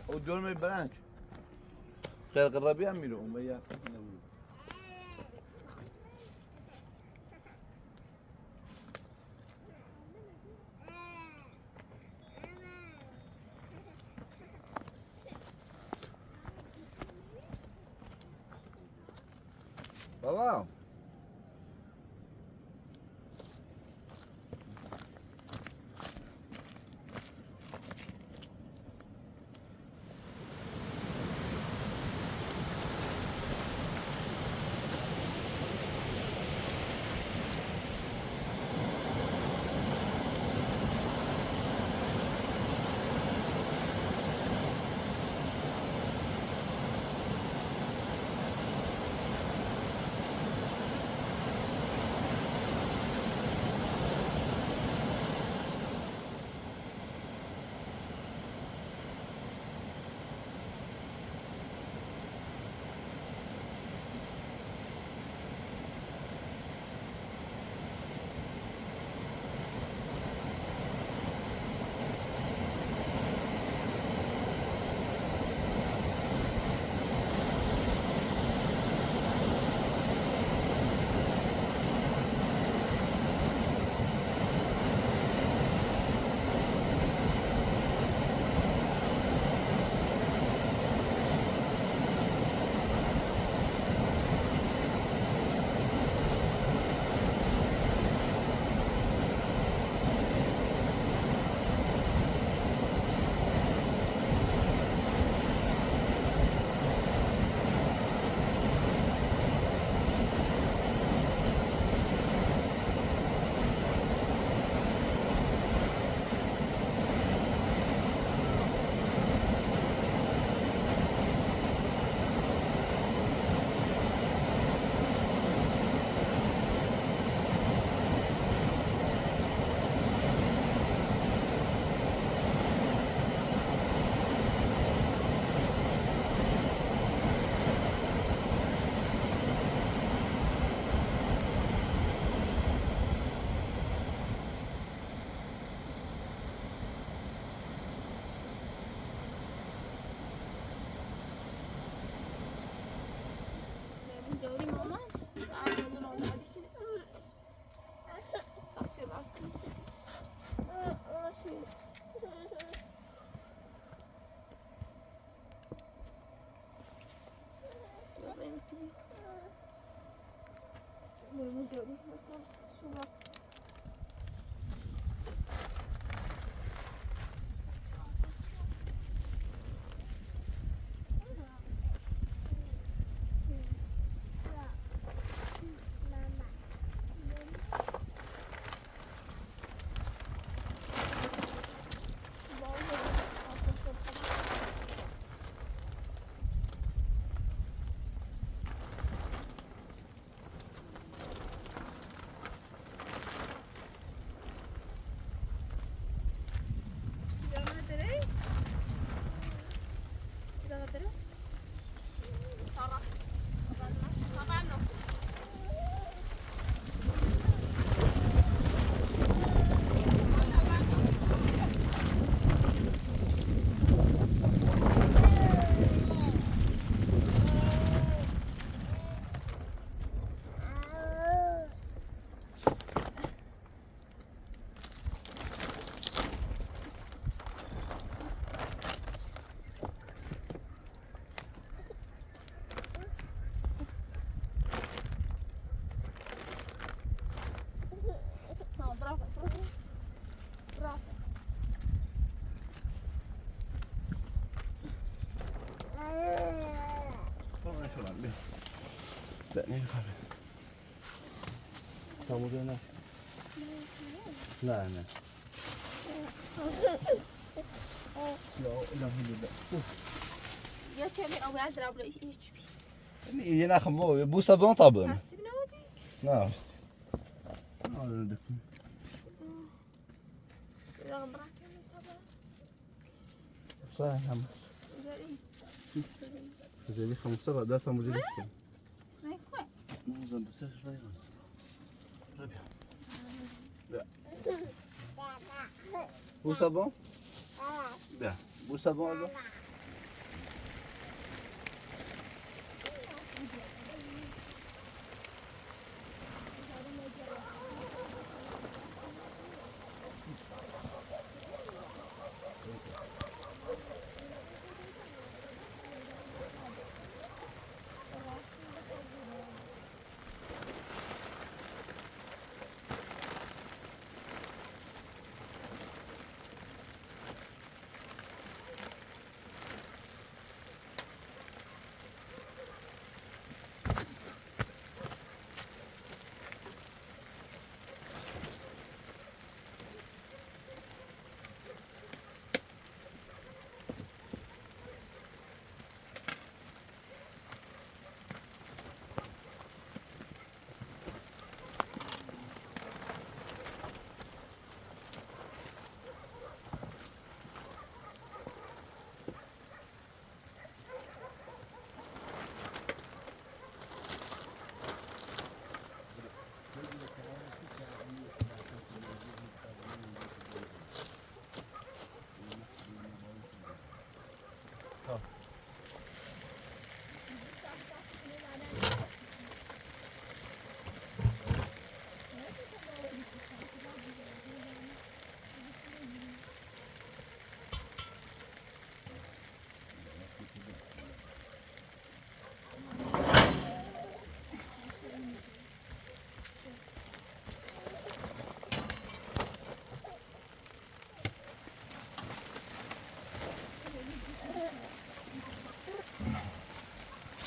ودول من البرانش غير الربيع يعملوا وياك. بابا دوري ماما تعالي نقعد عادي كده. تصير عسكري. يلا انتي. يلا دوري شو بس. لا نخاف. طابور هنا. لا أنا. لا لا. يا كمي أو يعزل أبلا إيش بي. ينا خمو بوسا بون طابون. حسبنا ودي. نعم. هذا ده. إذا غمرة. صحيح هم. زي 15 ده ثمو زي. ما يكون. ما زال بس شوية. ربيع. لا. بوسه بون آه بیا بوسه بون ازو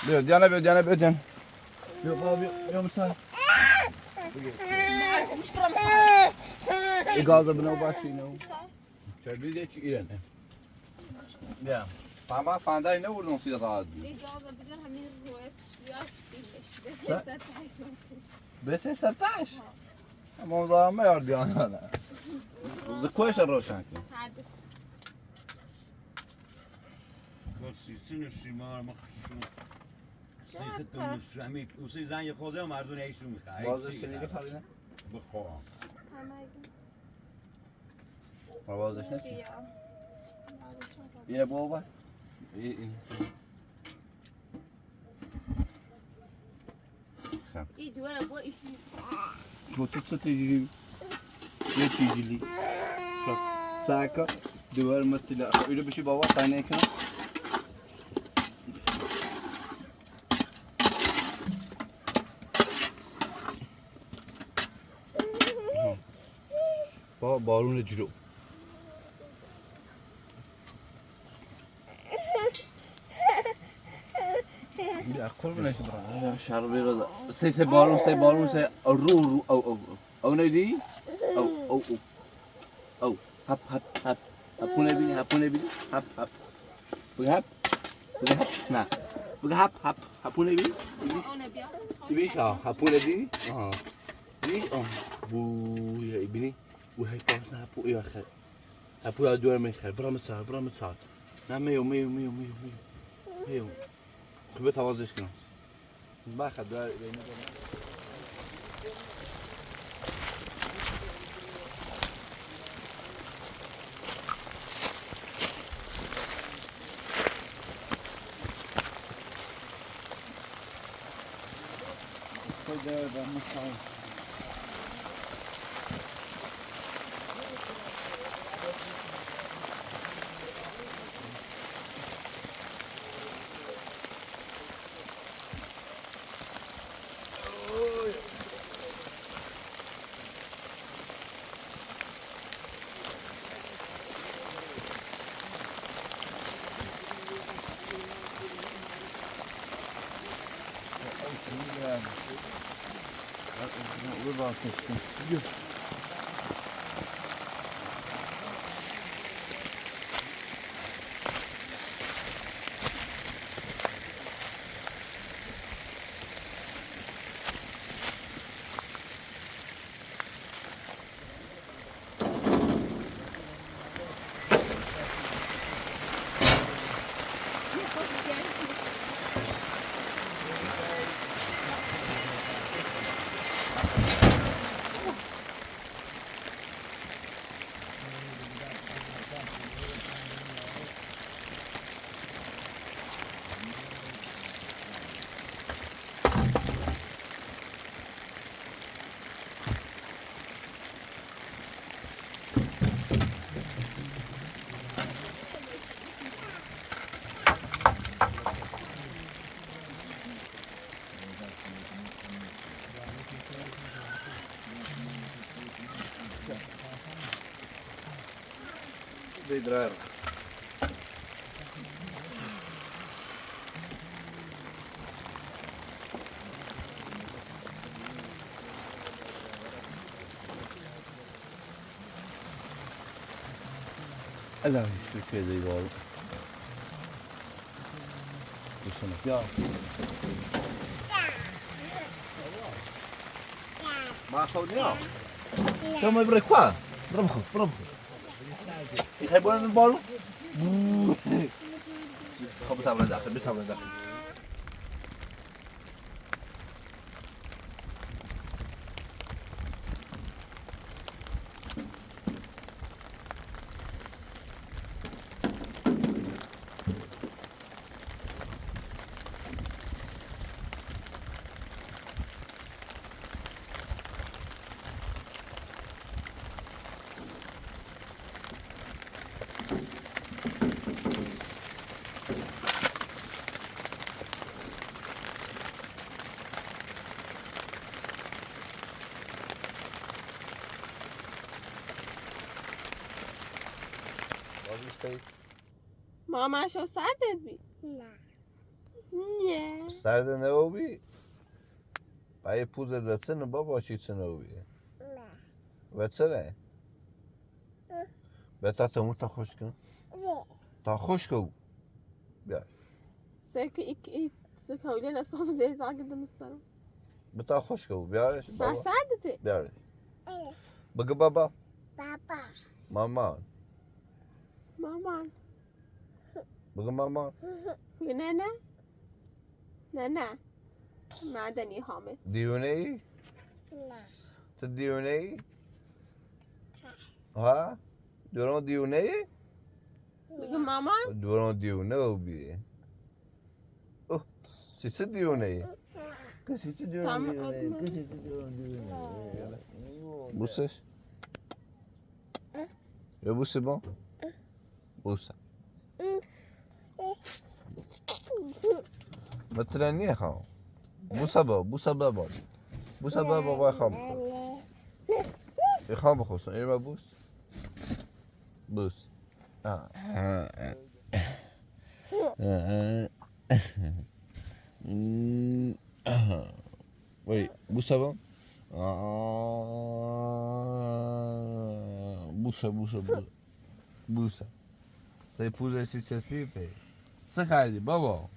بیا دیانه بیا دیانه بیا دیانه بیا بابا بیا مثلا مش ترى مصاري اجازه بنو باشی نو Çerbiye çi irene. بیا فاما فاندا اینه وردون سیده قاعد إجازة بجرها من الروايات الشياخ س- بس تحس بس 16 موضوع ما يرضي انا زكويش الروشان عادش Kosisini şimar mı? Seyfettin Şamik. Usi zan ya khoza mardun ایشو میخواد. بازش که دیگه فرینه بخوا. همه بازش نشی بیا اینه بابا این خب إيه دوارة بو إيشي تو تو تجري يا تجري شوف ساكا دوار مثل öyle bir şey baba tane ekran baba barun ciro يا قرب ليش برا يا شربي غدا سي بارون سي رو او ندي او هب هبونه بيني هب بغهب نا بغهب هبونه بيني أنا بيا تبيش هبونه بيني ليش بو يا ابني وهي طاسنا هبو يا اخي هبو يا دور من خير برا متصار نا ميو كبت توازش کنم باخد دار خدا با مصاحب Buradan seçtim. Gidiyor. بيدرار لا شو كذا يقول وشنو يا ما اخذني كم يبركوا بربخ يحبون البالو خبط على داخل بتعمل داخل ماما شو ساعدت بي؟ لا نه سرد نوبی پای پوزه دستن بابا چی نوبی لا و چرا بتا تمو تا خوش کن لا تا خوش کو بیا سك إك سكولي أنا صوب زي ساكت مستنا بتا خوش کو بیا ما بابا ساعدتي بیا إيه بگه بابا بابا ماما ماما بگه ماما نانا نانا معدني حامد دیونه ای لا تو دیونه ای ها دوران دیونه ای بقول ماما دوران دیونه او بی اوه سی دیونه ای کسی تام دیونه ای أدمى. کسی دیونه بوسش یا بوسه با بوسه مثلا نیه خواهم بوسه بابا بوسه بابا خواهم خواهم بخوصم ایره با بوس بوس وي بوسه با بوسه سه پوزه سی چسیفه سه خریدی بابا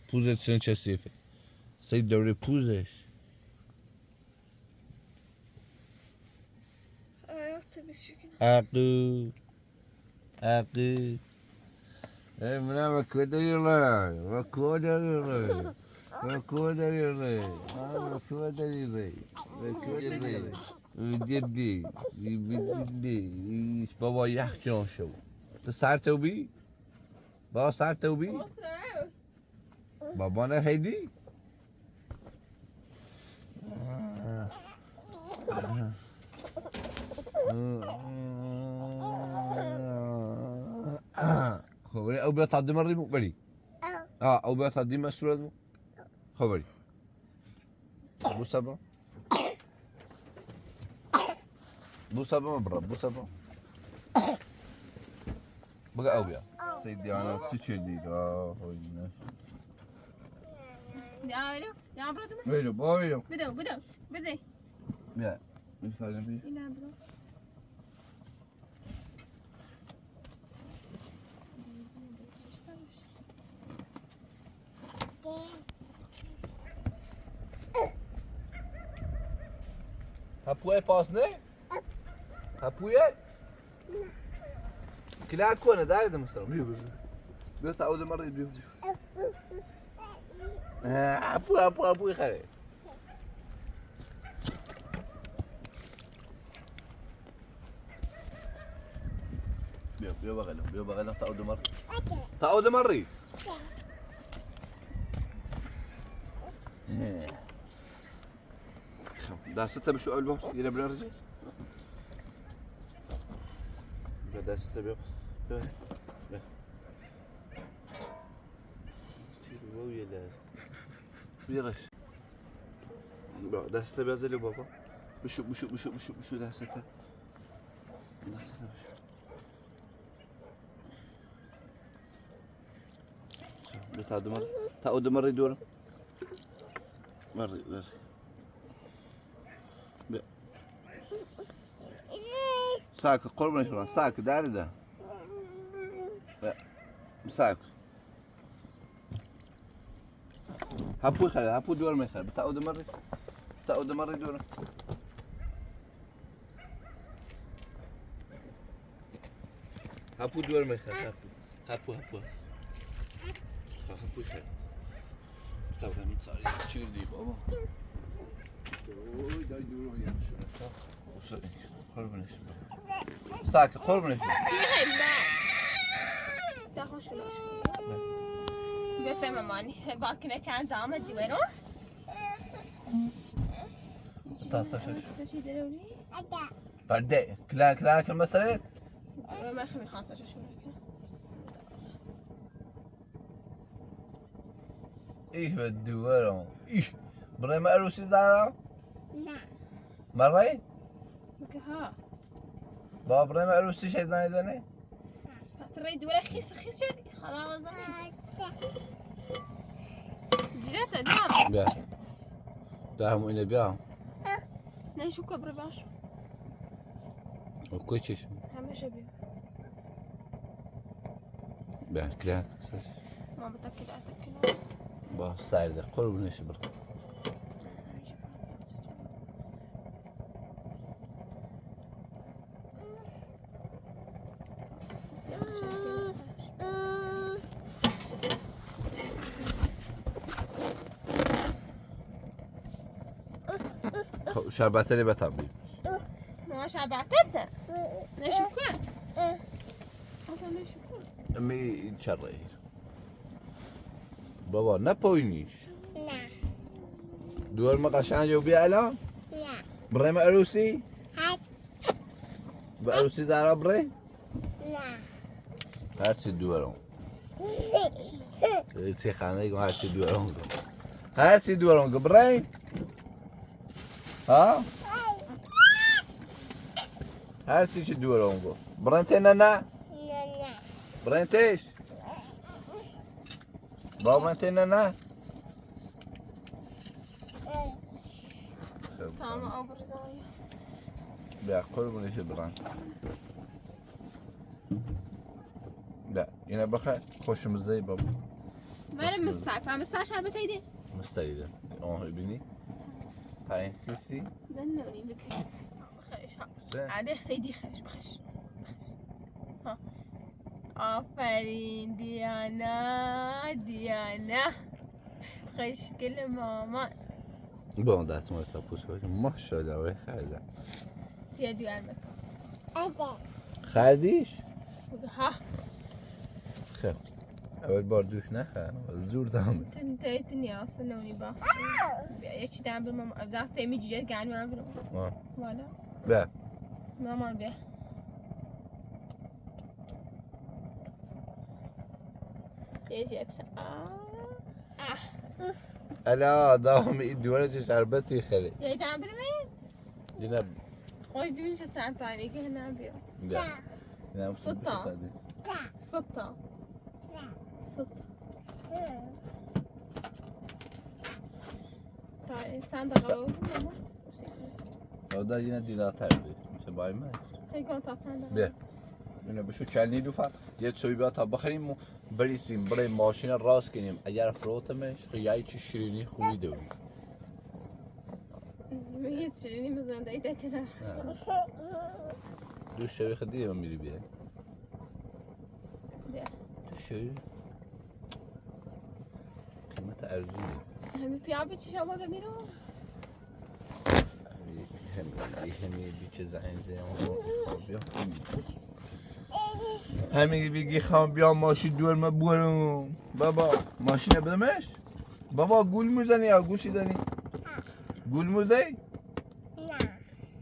پوزه سن چسیفه سه دوره پوزش تبي شكل عقو منم وکودری لی جدی ایش بابا یخ جان شو تو سر توبی بابا سر توبی بابا نه هیدی خبري او بيطلع دمري مو بري او بيطلع دي مسؤول خبري بو سبا مبرا بو سبا بقى او بيا سيدي انا سيتشدي هوينا يا برادة ويلو بويلو بدو بدي يا الفرق بيه إلى برو هپوی پاس نه؟ هپویه؟ كلها تكون دايره مستر بيو تعود مره بيو ابوي خلي بيو بغلو تعود مره ده ستة بشو قبل ما يلا بنرجع دست بیا بیا بیا تیرو یه دست بیارش بیا دست بیا زلی بابا بشو دست بشو تعود مرة دورة مرة بیا ساك قرب نشوف ساك داري ده ساك هبو خلي هبو دور ما يخلي بتعود مرة دورة هبو دور ما يخلي هبو خلي تعود من صار شير دي بابا اوه دا دورو يمشي قرب نشوف ساك قرب نشوف تاخذ شنو بيت ماماني بعد كنا كان دامه دوينو شي ضروري بعد كلاك المسرح ما خمي خاصه شو ايه بالدوارة ايه بري ما اروسي زارا لا مرة ها بابا بري ما اروسي شيء زاني تريد ولا خيس شدي خلاص زمان جريت دام بيا داهم إلى بيا نشو كبر باش وكوتشيش هم شبيه بيا كلاك ما بتاكل با سعر ده قرب نشبر شربت لي بتعبي ما شبعتها نشو كان اصلا نشو كان امي تشري بابا نبوينيش لا دول ما قشنج وبيعلا لا بري ما اروسي هات باروسي زارا بري لا هرچی دورم چی خانه گم هرچی دورم گم هرچی دورم گم برای ها هرچی چی دورم گم برای نه لا برای تیش با برای نه tamam او برزايا بیا قربونش بران لا یعنی بخیر خوشمزه بابا وين مستعفى شربت هيدي مستعده ببینی 5 سیسی دنوني بكيت خش زين. عادي سيدي خش بخش ها آفرین دیانا خش كل ماما بون دست مرتا پوش کنیم ماشاءالله وای خریدم تيدي علمت أجا خریدیش؟ ها خب اول بار دوش نخرم زور دامه تنتهيتني اصلا نوني با يش دام بالماما ذاك تيمي جيت قاعد معاه آه. ولا بیا ماما به يجي ابس الا داهم ايدي ولا شربتي خلي يا دام برمين جناب خوي دون شو ساعة تاني كهنا بيو بیا جناب سطة. ستة طيب ساندر غلو ماما او دا yine dilatar bir. İşte bayma. هي كون تاع ساندر بیا اینو بشو چلنی دو فر یه چوبی تا بخریم و بریسیم برای ماشین راست کنیم اگر فروتمش خیلی چی شیرینی خوبی داریم ميت شيريني مزان دايتنا دو شوی خدی من میری بیا بيا دو شوی قیمت ارزونی هم بيعبي تشي شاما بميرو همی بیچه زهن بیا همین بگی خواهم بیام ماشین دور ما برم بابا ماشین بدمش بابا گول میزنی یا گوشی زنی گول میزنی لا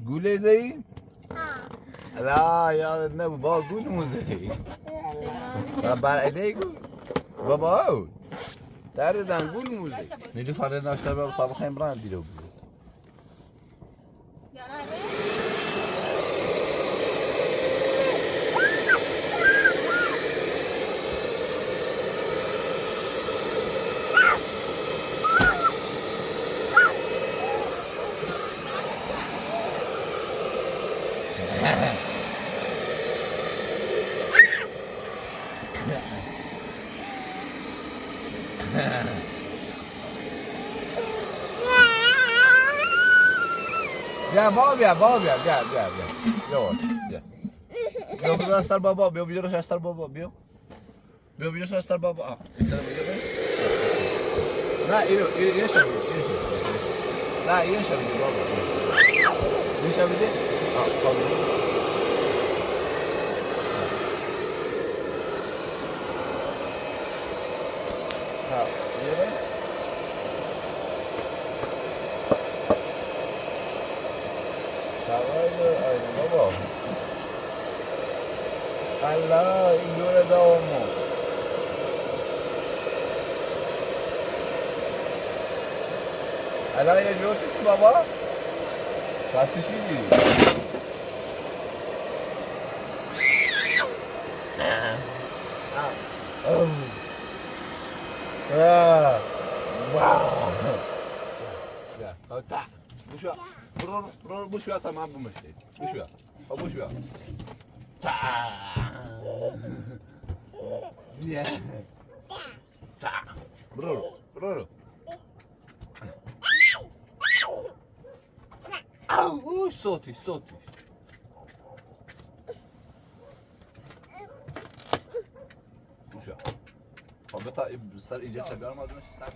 گوله زنی لا يا نبو بابا قول موزي بابا عليكم بابا هون تعالي نقول موزي نيجي فرنا اشتغل طبخ عمران ديرو بیا بابا بیا بیا استر بابا بیا استر بابا بیا استر بابا نه اینو یه شب نه یه شب بابا یه شب بده بابا الله این دوره دامو الان یه جور کسی بابا پسی چی دیدی؟ برو بوش بیا تمام بمشتی بوش بیا برو اوه صوتش بوش بیا بتا سر اینجا بیارم آدمش سر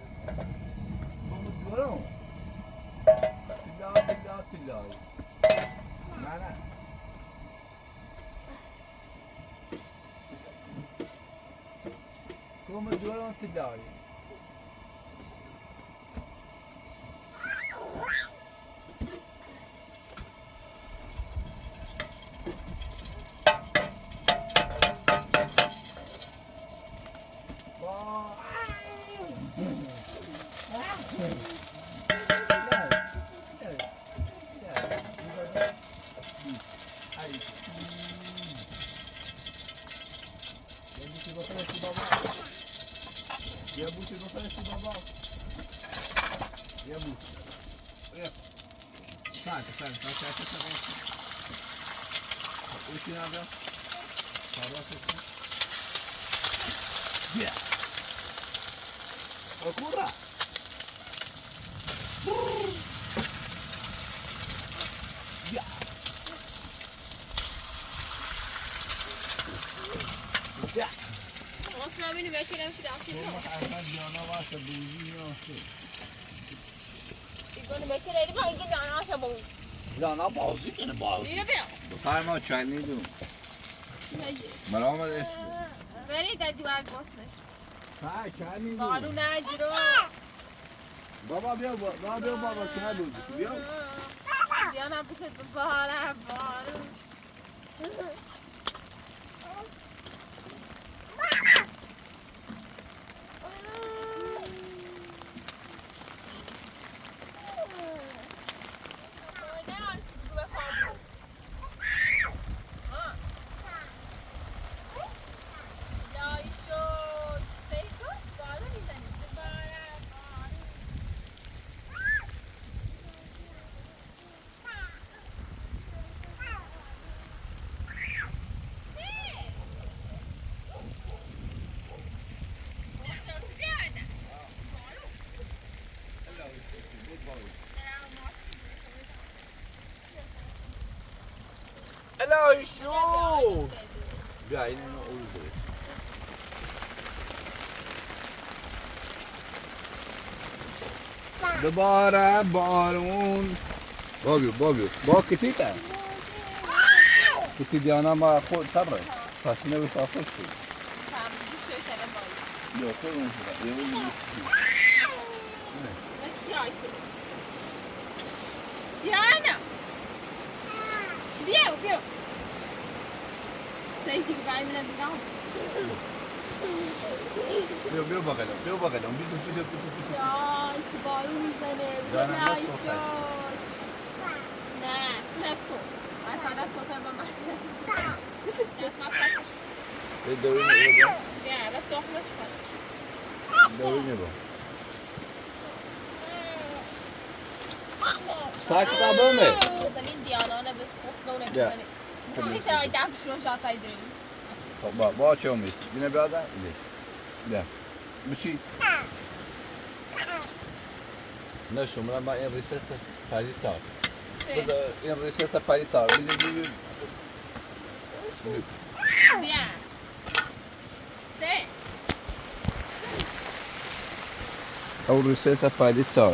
برو تلا نه come due non ti dai Ocurra. Ya. Ya. اصلا ببینی بچینم که دستی تو اصلا جانا واسه بوزی ناسته دیگونه بچینه ایدی با اینکه دانا واسه بود جانا بازی کنه بازی بیره بیا بخیر ما چنی دون مرا آمد اشت برید از دوار باسنش های چنی دون بارو نجرو بابا بیا بابا چنی دون بیا بیا نبوست باره بارو الهی شو بیا اینو اول دوباره بارون با کتیتا کتی دیانا ما خود تبره پسینه بسا خوش کنی یا خود اون شده یه اون Diana! Bia! سيجي بعد من الزعم. بيو بغلهم بيو بيدو يا كبارون زنه دارم ولا نص صوت. عيشوش. نه تنسو. ما تنسو که با من. الدوري نبغى نه لا تخمش فر. الدوري نبغى ساكت أبومي زمین دیانانه به خسرو Ja. نمیزنه. نمی تونی دم شلون جاتای داریم. با چه میست یه برادر لیش بیا بشی نه شما ما این ریسس پریسا بده این ریسس پریسا بیا بیا. سه. او ریسس پریسا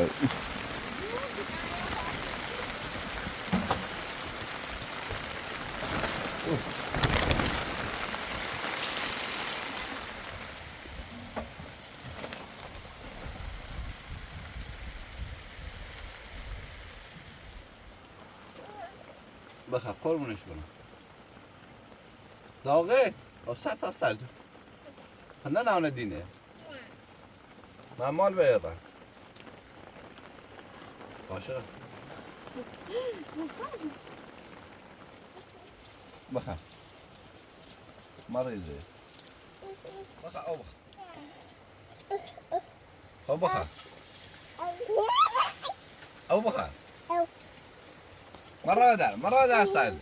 بخواه قربونش برم داغه او سر تا سر نه نه دینه نه مال بیادم باشه بخواه مریضه بخواه او بخواه او بخواه او بخواه مرة در سعد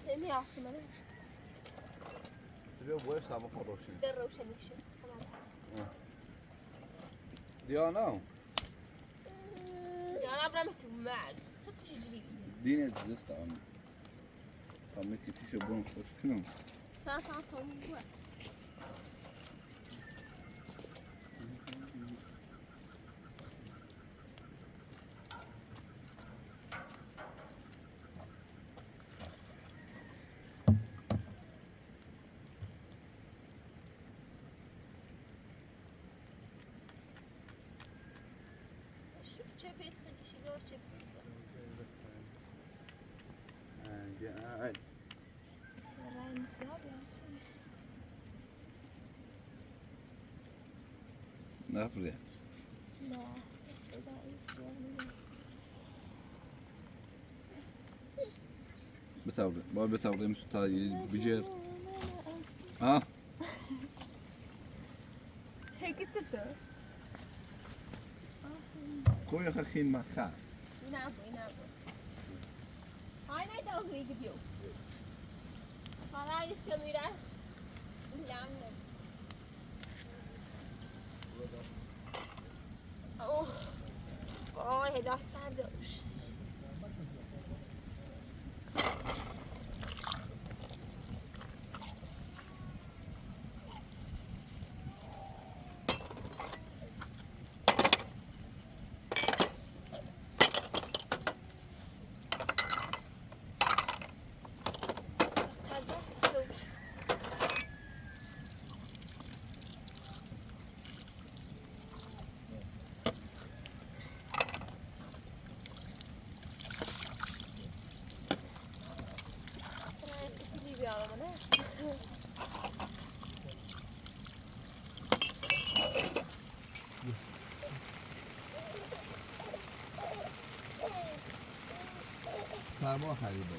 نمی‌آسیم من. بیا باید سبا خود روشن در روشن میشه. سلام. دیانا جانا برام تو مرد. ست چجوری؟ دینه جست آن فهمید که تیشو برون خوش کنم سلام کنم بود. نفره لا. بتاوله باید بتاوله مثل تا بجر ها هيك تتو. کوی خخین مخا ينابو. هاي نايت أوغي يجيبيو. خلاص كميراش. نعمل. اوه هدا سردوش. سرما خریده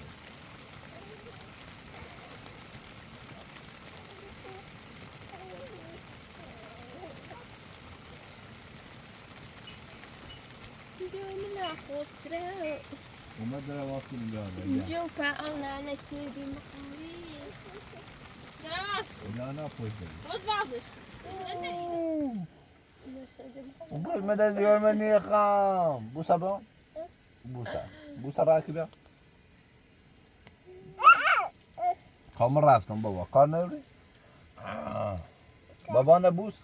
Gömüne kostra. اومد داره واسه اینجا جو فعلنا نكيدي مقوري. جراس. نه نه پوش خذ بعضش. ما شاء الله. وقول مدى اليوم مني خام بوسه بون بوسه راكبه خام رفتم بابا کار نداری بابا نبوس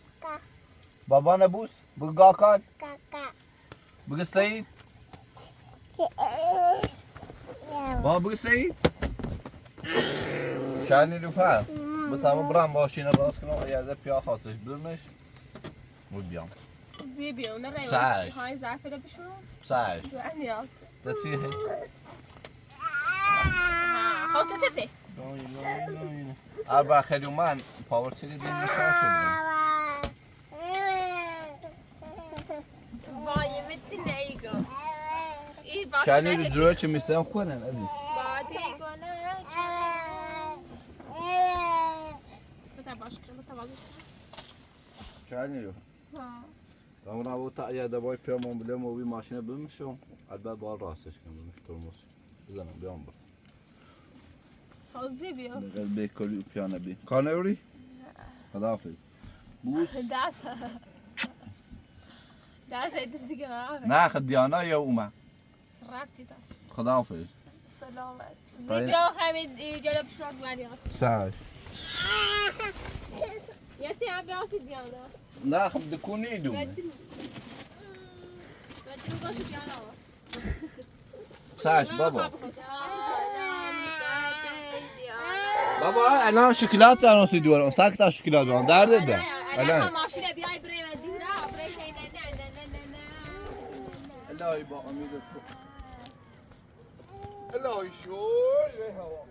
بابا نبوس بگو گاکان بگو سعید بابا بگو سعید شانی رو فرد بتابه برام ماشین راست کنم یه پیا خواستش برمش بود بیام زیبی اون نه سعی. های ظرف ده بشون سعیش شو نیاز دسیه خواست ته اربع خیلی من پاور چیزی دیم نشان شد وای متی نیگو ای باید شانی رو جلوی چی میستم کنن ازی بعدی کنه بتا باش کنم بتا باش شانی رو ها اون رو تا یه دبای پیام بلم و بی ماشین بمشم البته بار راستش کنم ترمز بزنم بیام بر خواست زیبی بغل به کلی پیانه بی کار نوری خداحافظ بوس دست ایت سیگار نه خد دیانا یا اوما ربطی داشت خداحافظ سلامت طيب. زیبی ها همین جلب شراد ولی هست سعی یه هم بیاسی دیانا نه خب دکونی دوم بدی گوش دیانا هست سعیش بابا بابا الان شکلات در نسی دوارم ساکت شکلات دارم درد ده الان ماشین بیای برای من دیرا برای شی نه الهی با امید تو الهی شور هوا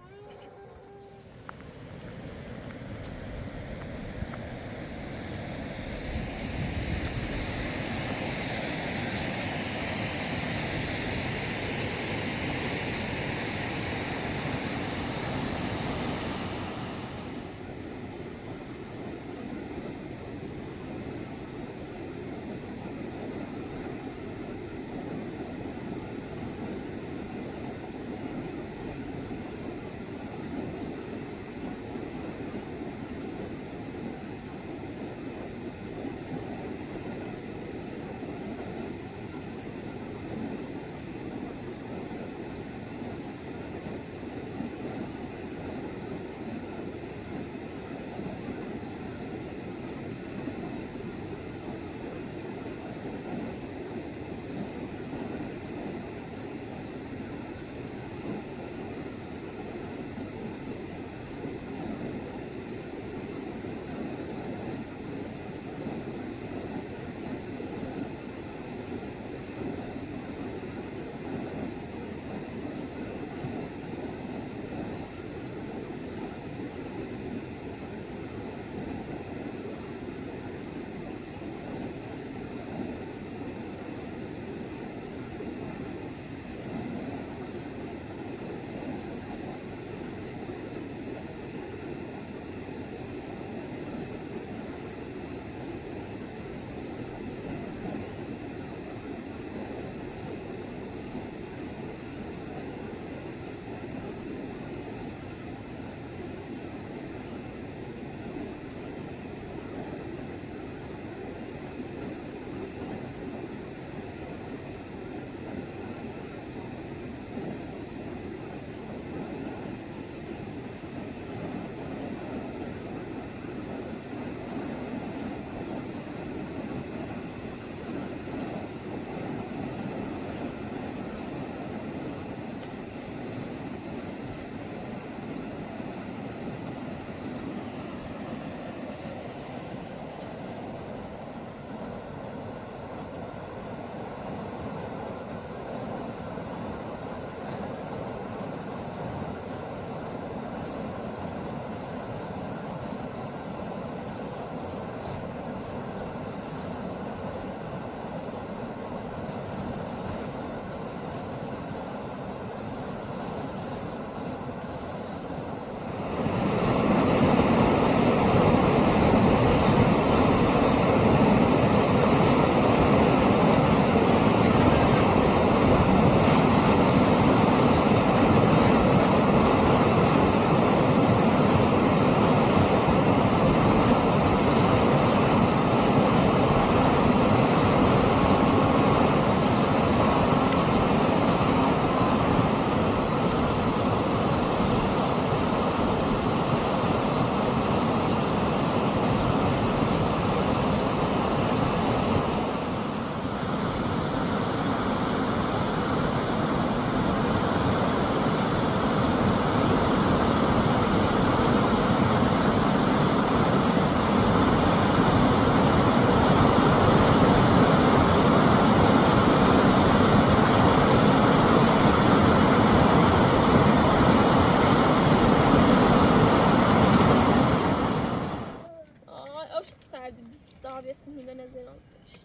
عربية تسمي بنزين أصلش.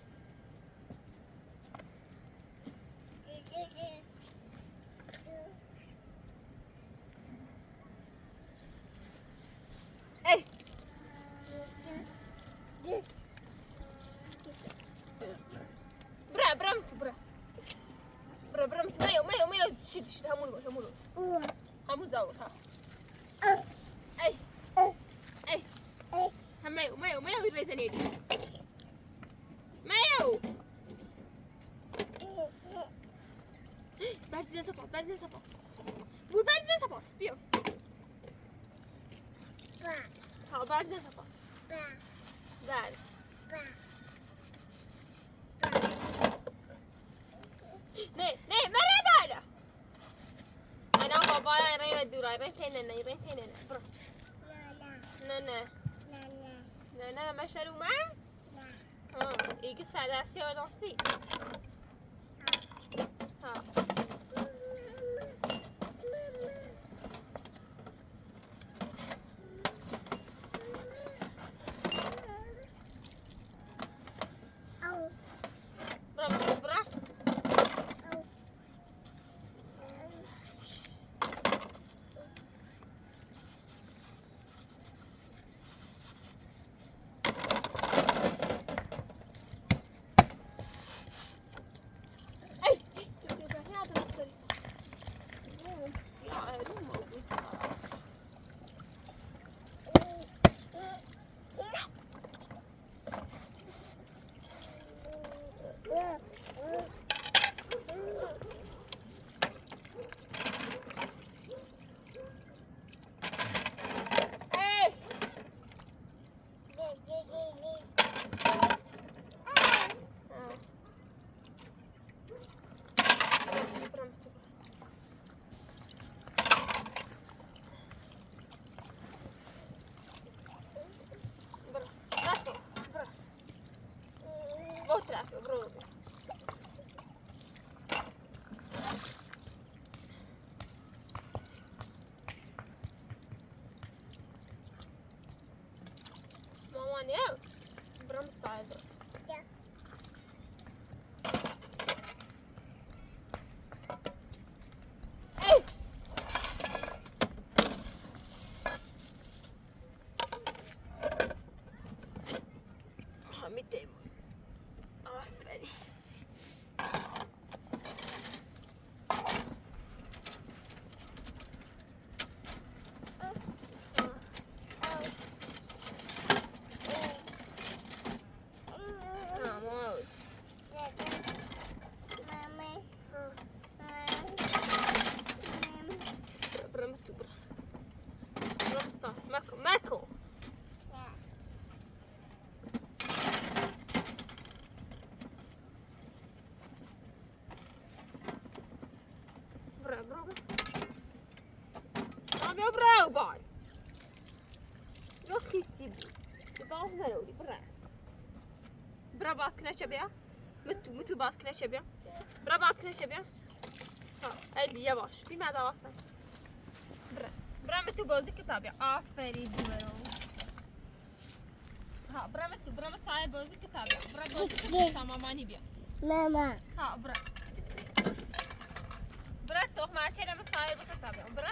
إيه. برا مايو شيل همولو همو زاور ها اي مايو يريزن يدي مايو بعد زين صفا بو بعد زين صفا بيو ها بعد زين صفا بعد ني مرة بالا أنا وبابا يرين الدورة يرين برا لا ما شالوا معه يقص على سي ولا سي ها برا Out. Brand cyber. Yeah. Hey. Miten? Aferi. Mako. Bravo, boy. Još ti si bi. Bazı ne oldu? Bra baskına şabya. Mütü baskına şabya. Bra baskına şabya. Ha, elbi yavaş. Bir mada bastın. Bra mütü gözü kitabı. Aferin diyorum. Ha, bra sahip gözü kitabı. Bra gözü kitabı tamamani bir. Mama. Ha, bra. Bra tohma çeleme sahip kitabı. Bra.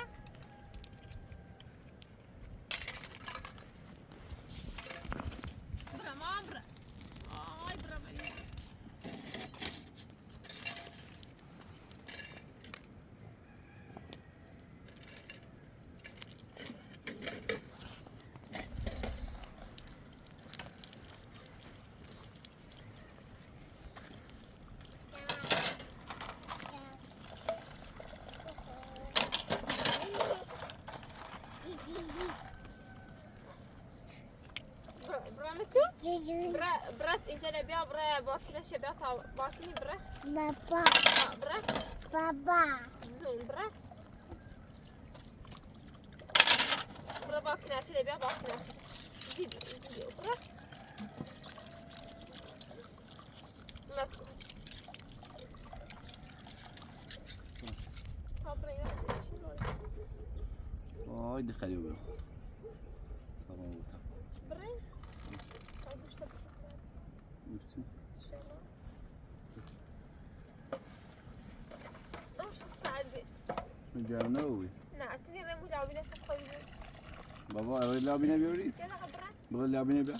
برات انت نبيع برا باكنا شباب باكني برا Baba. برا Baba. زون برا برا باكنا شباب باكنا زيدي برا ماكو خبري يا Ay dikkat ediyorum. برا طيب وش تبغى جام نووي نه اعطيني الريموت او بينا سخوي بابا أوري لابي نبي أوري يلا خبران بغى لابي نبي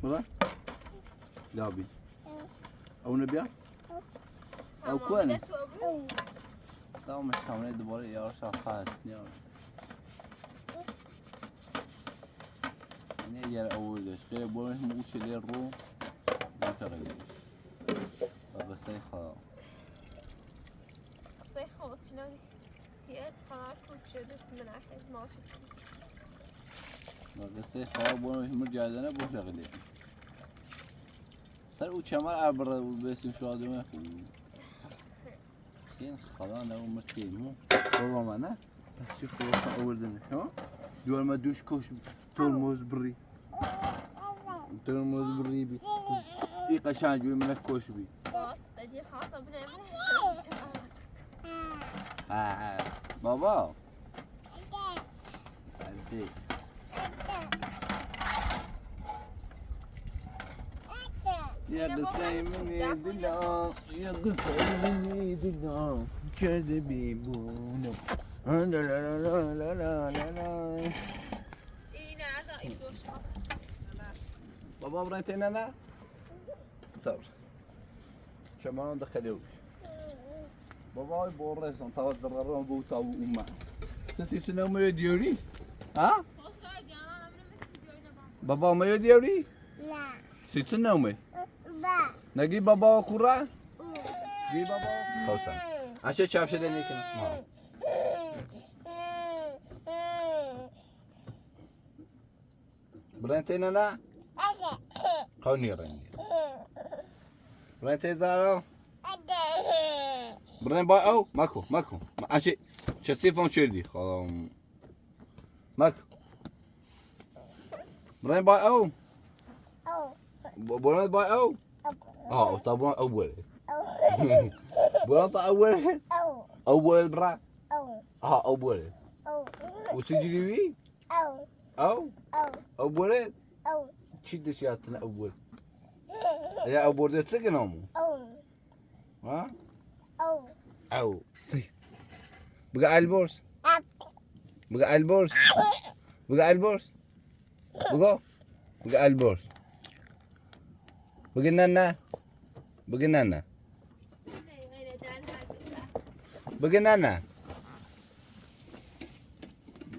بغى لابي أو نبي أو كون لا مش كامل دوباره يا رشا خاص يا يعني يا أول ده غير بقول هم وش اللي الرو ما تغير بس هي خلاص صيخوت شنو هي خلاص كنت شدت من اخر ماشي بس هي خلاص بقول هم جاهزين بوش غلي صار وشمال عبر بس شو هذا ما خين خلاص أنا ومرتين مو بابا معنا شوف هو أول ده ها دول ما دوش كوش ترمز بري ترمز بري بي إيه قشان جوي منك كوش بي تجي خاصة بنا بابا عندي يا قصي من يدنا يا قصي من يدنا كذبي بونا لا لا لا لا لا لا لا اي نعم يدوش بابا بريتين انا صبر شمال دخلوش بابا يبورس انت ودررون بوتا وامه تسي سنو ما يديوري ها بابا ما يديوري لا سيتسنو ما با نجي بابا كورا جي بابا خوسا عشان شاف شدني كنا بريتين انا خوني راني بريتين زارو برين باي او ماكو عشان شسيفون شردي خلاص ماكو برين باي او برين باي او طبعا اول برين اول اول برا اول وسجلي بي او اول تشد شياتنا اول يا اول ده تسقنهم ها او سي بقى البورس بقى البورس بقى البورس بقى البورس بقينا لنا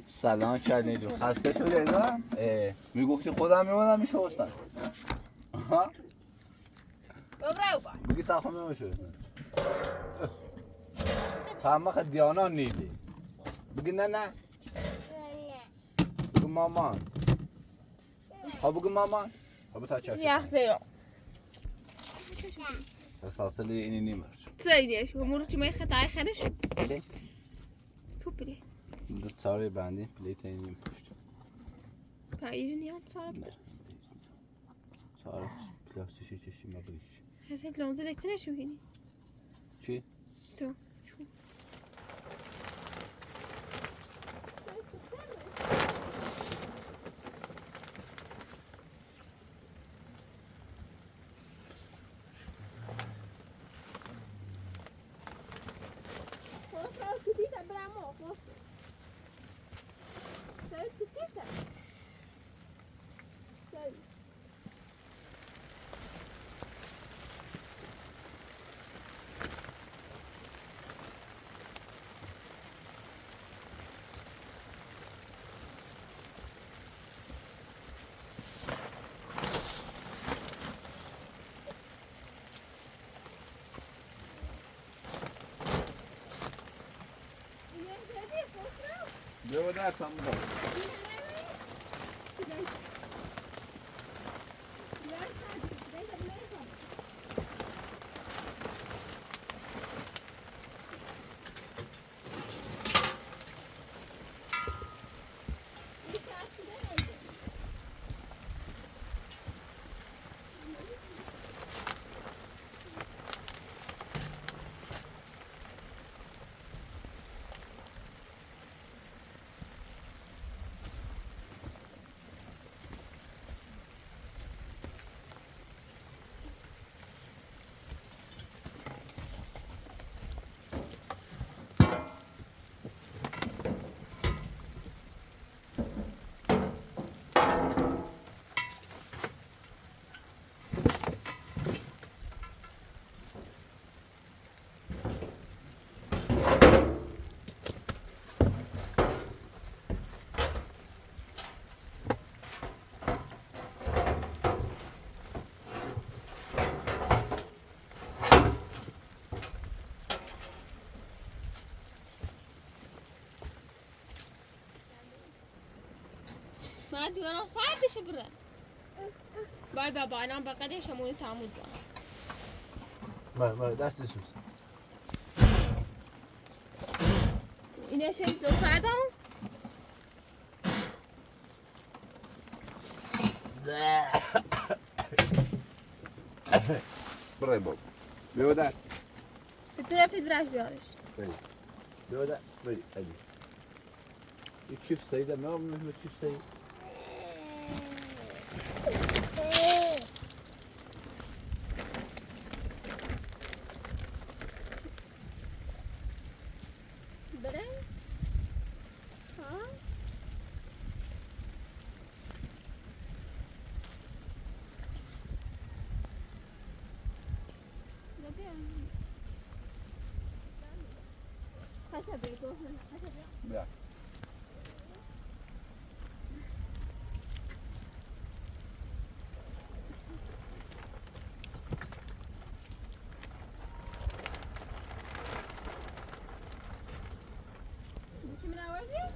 سلام چنیدو خسته شدی ازم؟ میگفتی خودم میمونم میشستم ها؟ برو با بگی تاخم میشستم تمام دیانا نیدی بگی نه بگی مامان ها بگی مامان ها بتا چشم يا خسيرو اساسا اینی نیمرش تسيديش ومرتي ما يخطاي خنش بله تو بري دو تساری بندی پلیت اینی پشت بايرن يوم صار بدر تساری پلاستیشی چشی مبریش حسيت لو نزلت انا شو هني چی؟ تو شو بیا در تام دار ما عندي وانا صعب شبره. باي بابا انا بقدر شموني تعمد. ما دست سوس. إني شيء تفعله؟ برای بابا بیودن بتونه فدراش بیارش. بیودن بری ادی یک چیف سیده میام مثل چیف سید بره؟ ها؟ نبيان. خشبي توصل خشبي. بیا مش من أولي؟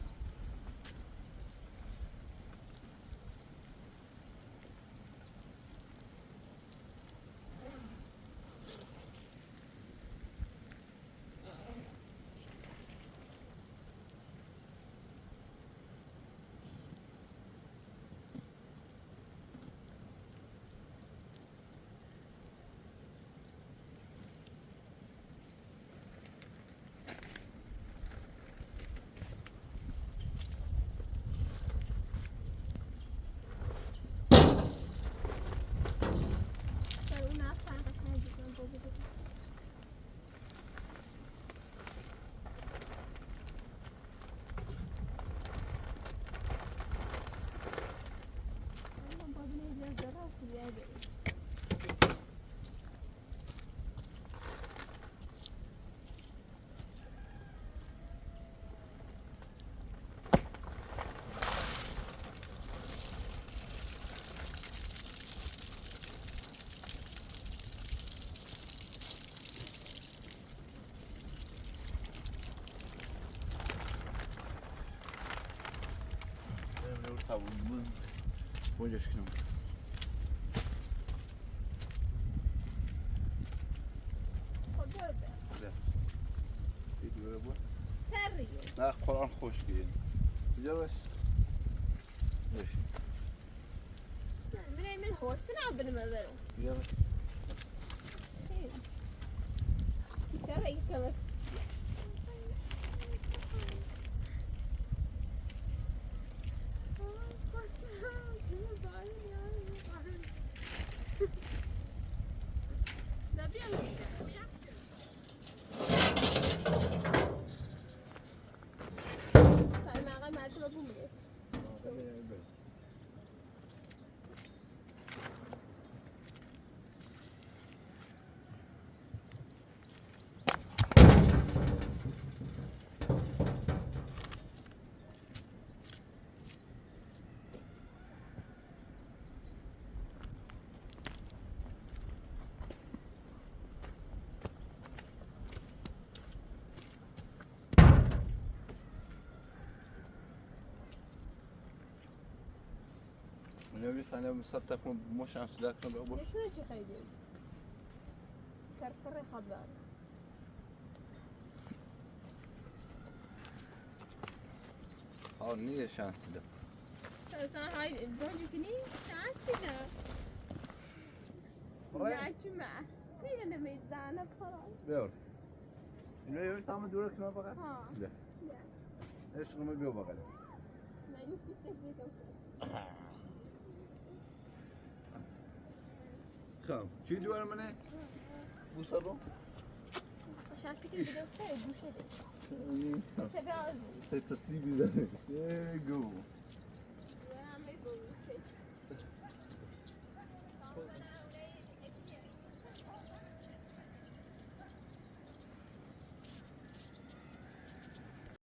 اونجاش کنم نه قرآن خوش گیرین اینجا باش باش من من هو تسنع بالمبرو. اینجا باش ترى يكمل. نبي ثانية مسات تكون مش عم سلاك نبي أبوش ليش ما شي خيدي؟ كركري خبر. نيجي شانس ده بس أنا هاي بوجتني شانسي معك معه سينا لما يتزعنا خلاص. بيور إنه تعمل دورك ما بقى ها. لا إيش قوم بيو بقى ما يلف بالتشبيك خام شو دوار منه بوصلوا عشان كده بدي أوصل بوشة. تبي عزم. تسيبي ده جو